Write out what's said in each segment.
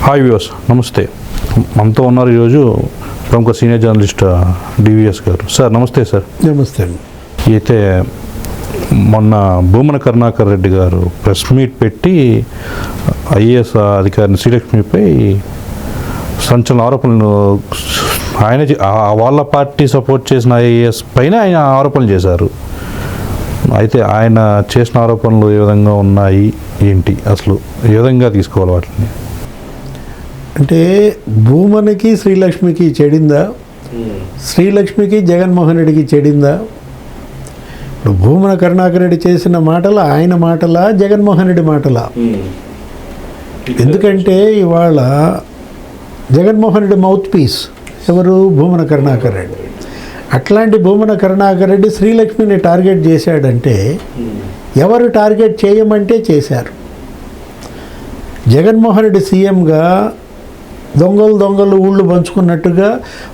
Hi viewers, నమస్తే. మనతో ఉన్నారు ఈరోజు ప్రముఖ సీనియర్ జర్నలిస్ట్ డివిఎస్ గారు. సార్ నమస్తే. సార్ నమస్తే అండి. అయితే మొన్న భూమన కరుణాకర్ రెడ్డి గారు ప్రెస్ మీట్ పెట్టి ఐఏఎస్ అధికారిని శ్రీలక్ష్మిపై సంచలన ఆరోపణలు ఆయన వాళ్ళ పార్టీ సపోర్ట్ చేసిన ఐఏఎస్ పైన ఆయన ఆరోపణలు చేశారు. అయితే ఆయన చేసిన ఆరోపణలు ఏ విధంగా ఉన్నాయి, ఏంటి, అసలు ఏ విధంగా తీసుకోవాలి వాటిని? అంటే భూమనకి శ్రీలక్ష్మికి చెడిందా, శ్రీలక్ష్మికి జగన్మోహన్ రెడ్డికి చెడిందా? ఇప్పుడు భూమన కరుణాకర్ రెడ్డి చేసిన మాటల ఆయన మాటలా, జగన్మోహన్ రెడ్డి మాటలా? ఎందుకంటే ఇవాళ జగన్మోహన్ రెడ్డి మౌత్ పీస్ ఎవరు? భూమన కరుణాకర్ రెడ్డి. అట్లాంటి భూమన కరుణాకర్ రెడ్డి శ్రీలక్ష్మిని టార్గెట్ చేశాడంటే ఎవరు టార్గెట్ చేయమంటే చేశారు. జగన్మోహన్ రెడ్డి సీఎంగా దొంగలు ఊళ్ళు పంచుకున్నట్టుగా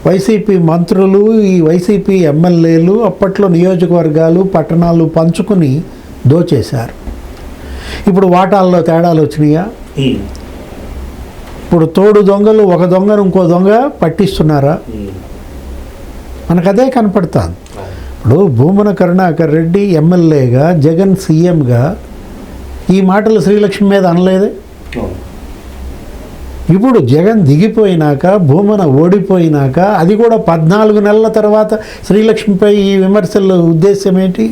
వైసీపీ మంత్రులు, ఈ వైసీపీ ఎమ్మెల్యేలు అప్పట్లో నియోజకవర్గాలు పట్టణాలు పంచుకుని దోచేశారు. ఇప్పుడు వాటాల్లో తేడాలు వచ్చినాయా? ఇప్పుడు తోడు దొంగలు ఒక దొంగను ఇంకో దొంగ పట్టిస్తున్నారా? మనకు అదే కనపడుతుంది. ఇప్పుడు భూమన కరుణాకర్ రెడ్డి ఎమ్మెల్యేగా, జగన్ సీఎంగా ఈ మాటలు శ్రీలక్ష్మి మీద అనలేదే. ఇప్పుడు జగన్ దిగిపోయినాక, భూమన ఓడిపోయినాక, అది కూడా 14 నెలల తర్వాత శ్రీలక్ష్మిపై ఈ విమర్శల ఉద్దేశం ఏంటి?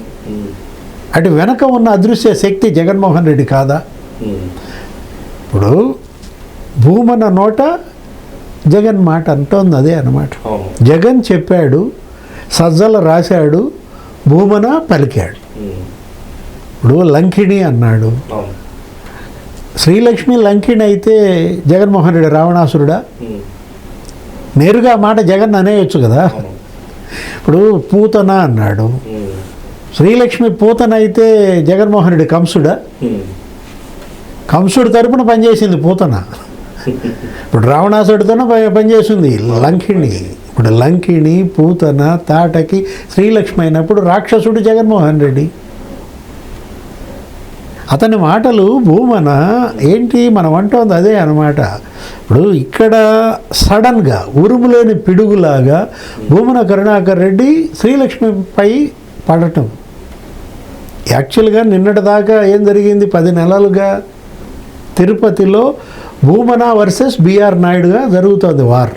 అటు వెనక ఉన్న అదృశ్య శక్తి జగన్మోహన్ రెడ్డి కాదా? ఇప్పుడు భూమన నోట జగన్ మాట అంటోంది అదే అన్నమాట. జగన్ చెప్పాడు, సజ్జల రాశాడు, భూమన పలికాడు. ఇప్పుడు లంకిణి అన్నాడు. శ్రీలక్ష్మి లంకిణి అయితే జగన్మోహన్ రెడ్డి రావణాసురుడా? నేరుగా మాట జగన్ అనేయచ్చు కదా. ఇప్పుడు పూతన అన్నాడు. శ్రీలక్ష్మి పూతన అయితే జగన్మోహన్ రెడ్డి కంసుడా? కంసుడు తరపున పనిచేసింది పూతన. ఇప్పుడు రావణాసుడితోనే పనిచేసింది లంకిణి. ఇప్పుడు లంకిణి, పూతన, తాటకి శ్రీలక్ష్మి అయినప్పుడు రాక్షసుడు జగన్మోహన్ రెడ్డి. అతని మాటలు భూమన ఏంటి మనం అంటోంది అదే అన్నమాట. ఇప్పుడు ఇక్కడ సడన్గా ఉరుములేని పిడుగులాగా భూమన కరుణాకర్ రెడ్డి శ్రీలక్ష్మిపై పడటం. యాక్చువల్గా నిన్నటిదాకా ఏం జరిగింది? 10 నెలలుగా తిరుపతిలో భూమన వర్సెస్ బిఆర్ నాయుడుగా జరుగుతుంది వార్.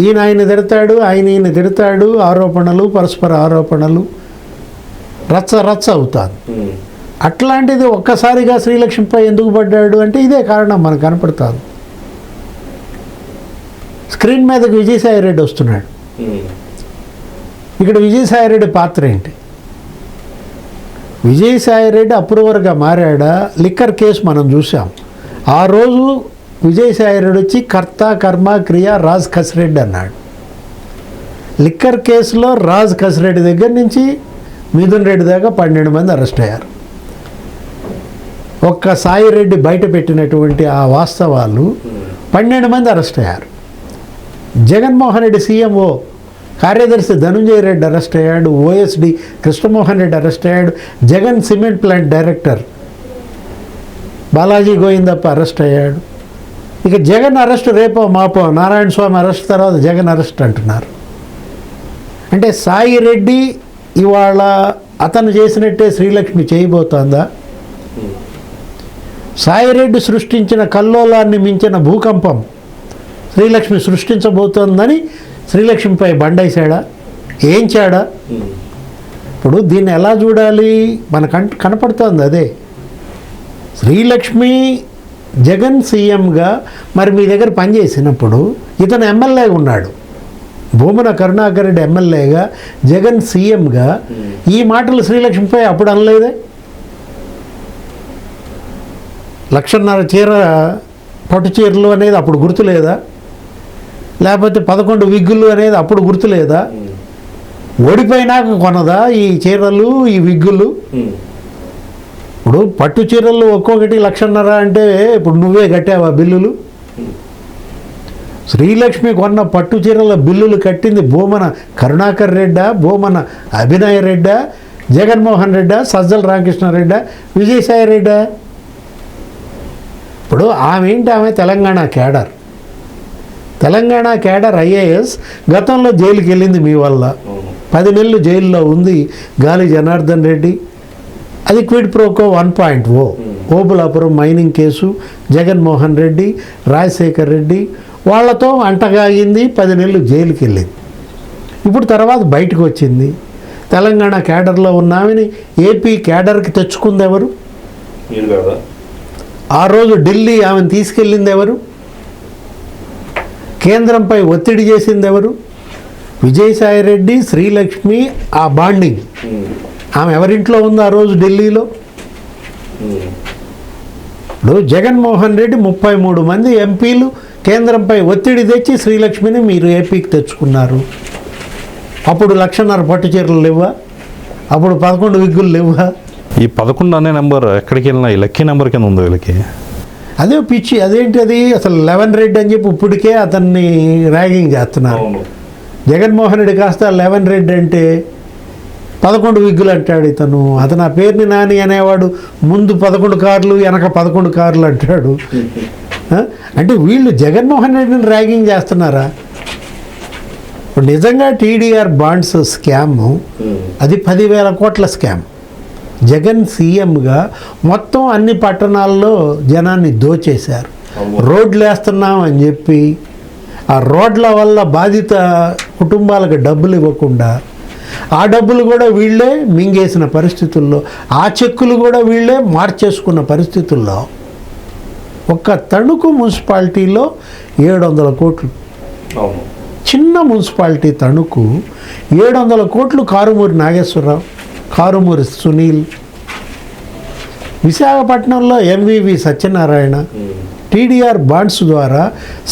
ఈయన ఆయన తిడతాడు, ఆయన ఈయన తిడతాడు, ఆరోపణలు, పరస్పర ఆరోపణలు, రచ్చ అవుతాను. అట్లాంటిది ఒక్కసారిగా శ్రీలక్ష్మిపై ఎందుకు పడ్డాడు అంటే ఇదే కారణం మనకు కనపడుతుంది. స్క్రీన్ మీదకి విజయసాయిరెడ్డి వస్తున్నాడు. ఇక్కడ విజయసాయిరెడ్డి పాత్ర ఏంటి? విజయసాయిరెడ్డి అప్రూవర్గా మారాడా? లిక్కర్ కేసు మనం చూసాం. ఆ రోజు విజయసాయిరెడ్డి వచ్చి కర్త కర్మ క్రియ రాజ్ కసిరెడ్డి అన్నాడు. లిక్కర్ కేసులో రాజ్ కసిరెడ్డి దగ్గర నుంచి మిథున్ రెడ్డి దాకా 12 మంది అరెస్ట్ అయ్యారు. ఒక్క సాయిరెడ్డి బయట పెట్టినటువంటి ఆ వాస్తవాలు 12 మంది అరెస్ట్ అయ్యారు. జగన్మోహన్ రెడ్డి సీఎంఓ కార్యదర్శి ధనుంజయ రెడ్డి అరెస్ట్ అయ్యాడు. ఓఎస్డి కృష్ణమోహన్ రెడ్డి అరెస్ట్ అయ్యాడు. Jagan cement plant director Balaji Govindappa arrest అయ్యాడు. ఇక జగన్ అరెస్ట్ రేపో మాపో, నారాయణ స్వామి అరెస్ట్ తర్వాత జగన్ అరెస్ట్ అంటున్నారు. అంటే సాయిరెడ్డి ఇవాళ అతను చేసినట్టే శ్రీలక్ష్మి చేయబోతోందా? సాయిరెడ్డి సృష్టించిన కల్లోలాన్ని మించిన భూకంపం శ్రీలక్ష్మి సృష్టించబోతోందని శ్రీలక్ష్మిపై బండేశాడా? ఏంచాడా? ఇప్పుడు దీన్ని ఎలా చూడాలి? మనకు కనపడుతోంది అదే. శ్రీలక్ష్మి జగన్ సీఎంగా మరి మీ దగ్గర పనిచేసినప్పుడు ఇతను ఎమ్మెల్యేగా ఉన్నాడు. భూమన కరుణాకర్ రెడ్డి ఎమ్మెల్యేగా, జగన్ సీఎంగా ఈ మాటలు శ్రీలక్ష్మిపై అప్పుడు అనలేదే. 1,50,000 చీర, పట్టు చీరలు అనేది అప్పుడు గుర్తులేదా? లేకపోతే 11 విగ్గులు అనేది అప్పుడు గుర్తులేదా? ఓడిపోయినాక కొనదా ఈ చీరలు, ఈ విగ్గులు? ఇప్పుడు పట్టు చీరలు ఒక్కొక్కటి 1,50,000 అంటే ఇప్పుడు నువ్వే కట్టావా బిల్లులు? శ్రీలక్ష్మి కొన్న పట్టు చీరల బిల్లులు కట్టింది భూమన కరుణాకర్ రెడ్డా, భూమన అభినయ రెడ్డా, జగన్మోహన్ రెడ్డా, సజ్జల రామకృష్ణారెడ్డా, విజయసాయి రెడ్డా? ఇప్పుడు ఆమె Telangana cadre, Telangana cadre IAS గతంలో జైలుకి వెళ్ళింది మీ వల్ల. 10 నెలలు జైల్లో ఉంది గాలి జనార్దన్ రెడ్డి. అది quid pro quo 1.0, Obulapuram mining case, Jaganmohan Reddy, Rajasekhar Reddy వాళ్ళతో అంటగాగింది. 10 నెలలు జైలుకి వెళ్ళింది. ఇప్పుడు తర్వాత బయటకు వచ్చింది. తెలంగాణ క్యాడర్లో ఉన్నామని ఏపీ క్యాడర్కి తెచ్చుకుంది ఎవరు? ఆ రోజు ఢిల్లీ ఆమెను తీసుకెళ్ళింది ఎవరు? కేంద్రంపై ఒత్తిడి చేసింది ఎవరు? విజయసాయిరెడ్డి, శ్రీలక్ష్మి. ఆ బాండింగ్ ఆమె ఎవరింట్లో ఉంది ఆ రోజు ఢిల్లీలో? ఇప్పుడు జగన్మోహన్ రెడ్డి 33 మంది ఎంపీలు కేంద్రంపై ఒత్తిడి తెచ్చి శ్రీలక్ష్మిని మీరు ఏపీకి తెచ్చుకున్నారు. అప్పుడు 1,50,000 పట్టు చీరలు లేవా? అప్పుడు 11 విగ్గులు లేవా? ఈ 11 అనే నెంబర్ ఎక్కడికి వెళ్ళినా ఈ లక్కీ నెంబర్ కింద ఉంది వీళ్ళకి. అదే పిచ్చి. అదేంటి అది? అసలు 11 రెడ్డి అని చెప్పి ఇప్పటికే అతన్ని ర్యాగింగ్ చేస్తున్నారు. జగన్మోహన్ రెడ్డి కాస్త 11 రెడ్డి అంటే 11 విగ్గులు అంటాడు ఇతను. అతను ఆ పేరుని నాని అనేవాడు ముందు 11 కార్లు వెనక 11 కార్లు అంటాడు. అంటే వీళ్ళు జగన్మోహన్ రెడ్డిని ర్యాగింగ్ చేస్తున్నారా? ఇప్పుడు నిజంగా టీడీఆర్ బాండ్స్ స్కామ్ అది 10,000 కోట్ల స్కామ్. జగన్ సీఎంగా మొత్తం అన్ని పట్టణాల్లో జనాన్ని దోచేశారు. రోడ్లు వేస్తున్నాం అని చెప్పి ఆ రోడ్ల వల్ల బాధిత కుటుంబాలకు డబ్బులు ఇవ్వకుండా ఆ డబ్బులు కూడా వీళ్ళే మింగేసిన పరిస్థితుల్లో, ఆ చెక్కులు కూడా వీళ్ళే మార్చేసుకున్న పరిస్థితుల్లో ఒక్క తణుకు మున్సిపాలిటీలో 700 కోట్లు. చిన్న మున్సిపాలిటీ తణుకు 700 కోట్లు. కారుమూరి నాగేశ్వరరావు, కారుమూరి సునీల్. విశాఖపట్నంలో ఎంవివి సత్యనారాయణ. టీడీఆర్ బాండ్స్ ద్వారా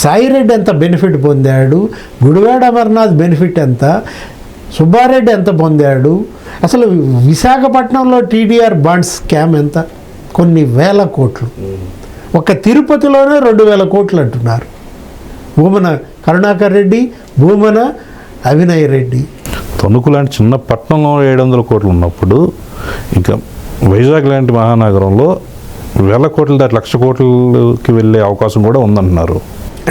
సాయిరెడ్డి ఎంత బెనిఫిట్ పొందాడు, గుడివాడ అమర్నాథ్ బెనిఫిట్ ఎంత, సుబ్బారెడ్డి ఎంత పొందాడు. అసలు విశాఖపట్నంలో టీడీఆర్ బాండ్స్ స్కామ్ ఎంత? కొన్ని వేల కోట్లు. ఒక తిరుపతిలోనే 2,000 కోట్లు అంటున్నారు. భూమన కరుణాకర్ రెడ్డి, భూమన అవినయ్ రెడ్డి. తణుకు లాంటి చిన్న పట్టణంలో 700 కోట్లు ఉన్నప్పుడు ఇంకా వైజాగ్ లాంటి మహానగరంలో 1,000 కోట్ల దాటి 1,00,000 కోట్లకి వెళ్ళే అవకాశం కూడా ఉందంటున్నారు.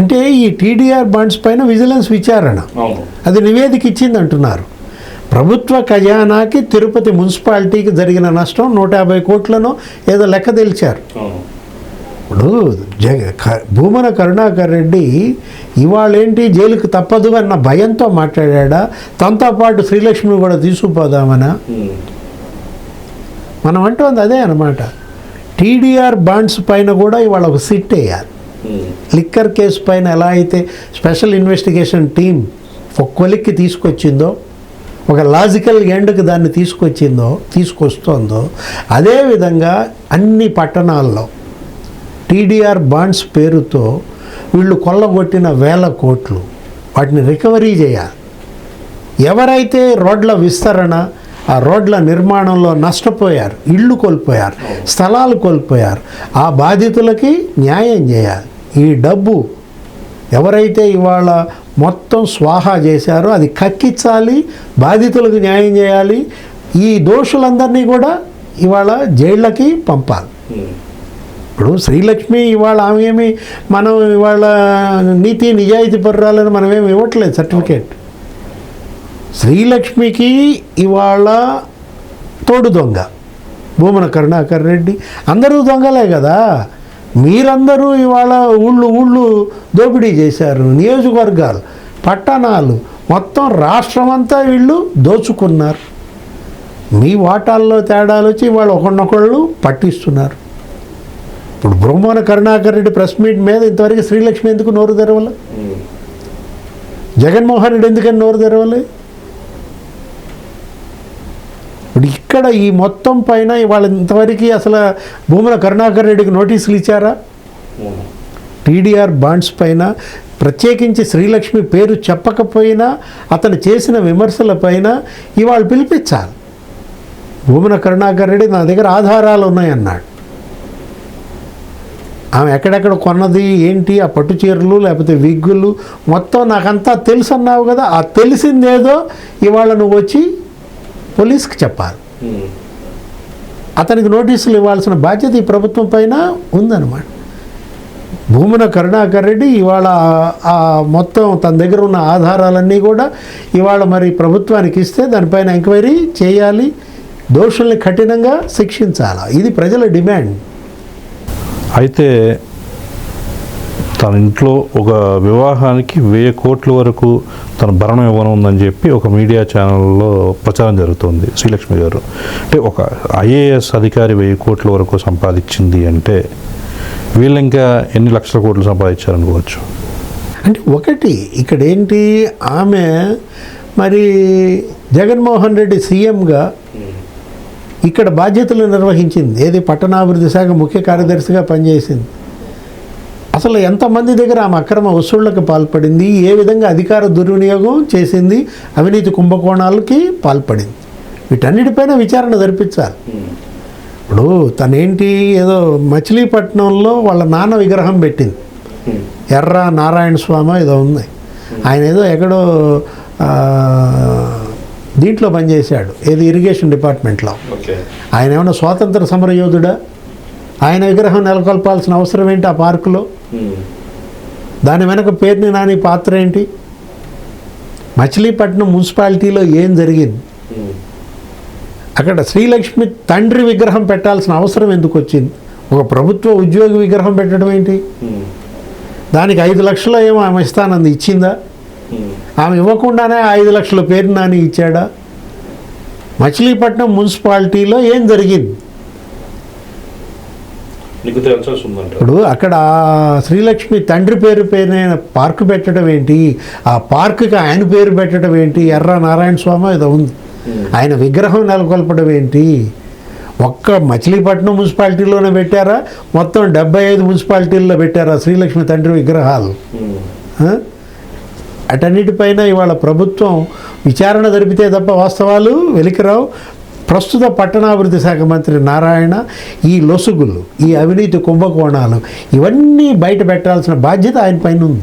అంటే ఈ టీడీఆర్ బాండ్స్ పైన విజిలెన్స్ విచారణ అది నివేదిక ఇచ్చింది అంటున్నారు. ప్రభుత్వ ఖజానాకి తిరుపతి మున్సిపాలిటీకి జరిగిన నష్టం 150 కోట్లను ఏదో లెక్క తెలిచారు. ఇప్పుడు భూమన కరుణాకర్ రెడ్డి ఇవాళేంటి జైలుకి తప్పదు అన్న భయంతో మాట్లాడా? తనతో పాటు శ్రీలక్ష్మి కూడా తీసుకుపోదామనా? మనం అంటోంది అదే అన్నమాట. టీడీఆర్ బాండ్స్ పైన కూడా ఇవాళ ఒక సిట్ వేయాలి. లిక్కర్ కేసు పైన ఎలా అయితే స్పెషల్ ఇన్వెస్టిగేషన్ టీం ఒక కొలిక్కి తీసుకొచ్చిందో, ఒక లాజికల్ ఎండ్కి దాన్ని తీసుకొస్తోందో, అదేవిధంగా అన్ని పట్టణాల్లో టీడీఆర్ బాండ్స్ పేరుతో వీళ్ళు కొల్లగొట్టిన 1,000 కోట్లు వాటిని రికవరీ చేయాలి. ఎవరైతే రోడ్ల విస్తరణ, ఆ రోడ్ల నిర్మాణంలో నష్టపోయారు, ఇళ్ళు కోల్పోయారు, స్థలాలు కోల్పోయారు, ఆ బాధితులకి న్యాయం చేయాలి. ఈ డబ్బు ఎవరైతే ఇవాళ మొత్తం స్వాహా చేశారో అది కక్కించాలి, బాధితులకు న్యాయం చేయాలి. ఈ దోషులందరినీ కూడా ఇవాళ జైళ్ళకి పంపాలి. ఇప్పుడు శ్రీలక్ష్మి ఇవాళ ఆమె ఏమి మనం ఇవాళ నీతి నిజాయితీ పర్రాలని మనమేమి ఇవ్వట్లేదు సర్టిఫికేట్. శ్రీలక్ష్మికి ఇవాళ తోడు దొంగ భూమన కరుణాకర్ రెడ్డి. అందరూ దొంగలే కదా. మీరందరూ ఇవాళ ఊళ్ళు దోపిడీ చేశారు. నియోజకవర్గాలు, పట్టణాలు, మొత్తం రాష్ట్రం అంతా వీళ్ళు దోచుకున్నారు. మీ వాటాల్లో తేడాలు వచ్చి వాళ్ళు ఒకళ్ళొకళ్ళు పట్టిస్తున్నారు. ఇప్పుడు భూమన కరుణాకర్ రెడ్డి ప్రెస్ మీట్ మీద ఇంతవరకు శ్రీలక్ష్మి ఎందుకు నోరు తెరవలే? జగన్మోహన్ రెడ్డి ఎందుకని నోరు తెరవలే? ఇప్పుడు ఇక్కడ ఈ మొత్తం పైన ఇవాళ ఇంతవరకు అసలు భూమన కరుణాకర్ రెడ్డికి నోటీసులు ఇచ్చారా? టీడీఆర్ బాండ్స్ పైన ప్రత్యేకించి శ్రీలక్ష్మి పేరు చెప్పకపోయినా అతను చేసిన విమర్శల పైన ఇవాళ పిలిపించాలి. భూమన కరుణాకర్ రెడ్డి నా దగ్గర ఆధారాలు ఉన్నాయన్నాడు. ఆమె ఎక్కడెక్కడ కొన్నది ఏంటి, ఆ పట్టు చీరలు లేకపోతే విగ్గులు మొత్తం నాకంతా తెలుసు అన్నావు కదా. ఆ తెలిసిందేదో ఇవాళ నువ్వు వచ్చి పోలీస్కి చెప్పాలి. అతనికి నోటీసులు ఇవ్వాల్సిన బాధ్యత ఈ ప్రభుత్వం పైన ఉందన్నమాట. భూమన కరుణాకర్ రెడ్డి ఇవాళ ఆ మొత్తం తన దగ్గర ఉన్న ఆధారాలన్నీ కూడా ఇవాళ మరి ప్రభుత్వానికి ఇస్తే దానిపైన ఎంక్వైరీ చేయాలి, దోషుల్ని కఠినంగా శిక్షించాలి. ఇది ప్రజల డిమాండ్. అయితే తన ఇంట్లో ఒక వివాహానికి 1000 కోట్ల వరకు తన భరణం ఇవ్వనుందని చెప్పి ఒక మీడియా ఛానల్లో ప్రచారం జరుగుతుంది శ్రీలక్ష్మి గారు. అంటే ఒక ఐఏఎస్ అధికారి 1000 కోట్ల వరకు సంపాదించింది అంటే వీళ్ళు ఇంకా ఎన్ని లక్షల కోట్లు సంపాదించారనుకోవచ్చు. అంటే ఒకటి ఇక్కడ ఏంటి, ఆమె మరి జగన్మోహన్ రెడ్డి సీఎంగా ఇక్కడ బాధ్యతలు నిర్వహించింది. ఏది పట్టణాభివృద్ధి శాఖ ముఖ్య కార్యదర్శిగా పనిచేసింది. అసలు ఎంతమంది దగ్గర ఆమె అక్రమ వసూళ్లకు పాల్పడింది, ఏ విధంగా అధికార దుర్వినియోగం చేసింది, అవినీతి కుంభకోణాలకి పాల్పడింది, వీటన్నిటిపైన విచారణ జరిపించాలి. ఇప్పుడు తనేంటి ఏదో మచిలీపట్నంలో వాళ్ళ నాన్న విగ్రహం పెట్టింది, ఎర్ర నారాయణ స్వామి ఏదో ఉంది. ఆయన ఏదో ఎక్కడో దీంట్లో పనిచేశాడు, ఏది ఇరిగేషన్ డిపార్ట్మెంట్లో. ఆయన ఏమైనా స్వాతంత్ర సమరయోధుడా? ఆయన విగ్రహం నెలకొల్పాల్సిన అవసరం ఏంటి ఆ పార్కులో? దాని వెనక పేరుని నాని పాత్ర ఏంటి? మచిలీపట్నం మున్సిపాలిటీలో ఏం జరిగింది? అక్కడ శ్రీలక్ష్మి తండ్రి విగ్రహం పెట్టాల్సిన అవసరం ఎందుకు వచ్చింది? ఒక ప్రభుత్వ ఉద్యోగి విగ్రహం పెట్టడం ఏంటి? దానికి 5 లక్షలు ఏమో ఆమె ఇస్తానంది, ఇచ్చిందా? ఆమె ఇవ్వకుండానే 5 లక్షల పేరు నాని ఇచ్చాడా? మచిలీపట్నం మున్సిపాలిటీలో ఏం జరిగింది? ఇప్పుడు అక్కడ శ్రీలక్ష్మి తండ్రి పేరున పార్కు పెట్టడం ఏంటి? ఆ పార్కుకి ఆయన పేరు పెట్టడం ఏంటి? ఎర్ర నారాయణ స్వామి ఏదో ఉంది, ఆయన విగ్రహం నెలకొల్పడం ఏంటి? ఒక్క మచిలీపట్నం మున్సిపాలిటీలోనే పెట్టారా? మొత్తం 75 మున్సిపాలిటీల్లో పెట్టారా శ్రీలక్ష్మి తండ్రి విగ్రహాలు? అటన్నిటిపైన ఇవాళ ప్రభుత్వం విచారణ జరిపితే తప్ప వాస్తవాలు వెలికిరావు. ప్రస్తుత పట్టణాభివృద్ధి శాఖ మంత్రి నారాయణ ఈ లొసుగులు, ఈ అవినీతి కుంభకోణాలు ఇవన్నీ బయట పెట్టాల్సిన బాధ్యత ఆయన పైన ఉంది.